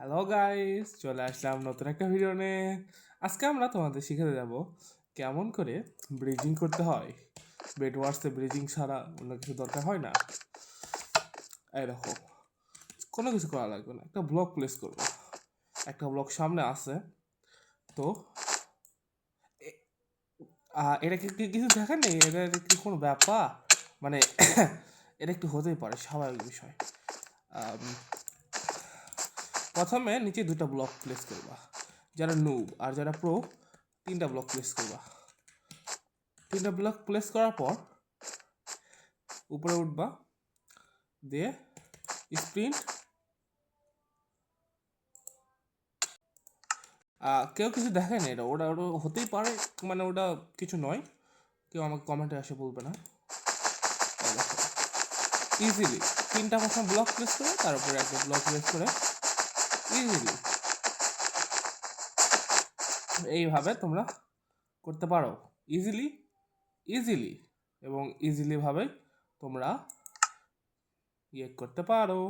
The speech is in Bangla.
হ্যালো গাইস, চলে আসলাম নতুন একটা ভিডিও নিয়ে। আজকে আমরা তোমাদের শিখাতে যাব কেমন করে ব্রিজিং করতে হয়। বেডওয়ার্সে ব্রিজিং ছাড়া অন্য কিছু দরকার হয় না। এই দেখো, কোনো কিছু করা লাগবে না, একটা ব্লক প্লেস করবো। একটা ব্লক সামনে আছে, তো এটা কিছু দেখেন নেই, এটা কি কোনো ব্যাপার? মানে এটা একটু হতেই পারে, স্বাভাবিক বিষয়। প্রথমে নিচে দুটো ব্লক প্লেস করবা, যারা নুব আর যারা প্রো 3টা ব্লক প্লেস করবা। 3টা ব্লক প্লেস করার পর উপরে উঠবা, দিয়ে স্প্রিন্ট। কেউ কিছু দেখে না, এটা ওটা ওটা হতেই পারে, মানে ওটা কিছু নয়, কেউ আমাকে কমেন্টে আসে বলবে না। ইজিলি 3টা প্রথম ব্লক প্লেস করে তার উপরে একটা ব্লক প্লেস করে ইজিলি এইভাবে তোমরা করতে পারো। ইজিলি এবং ইজিলিভাবে তোমরা করতে পারো।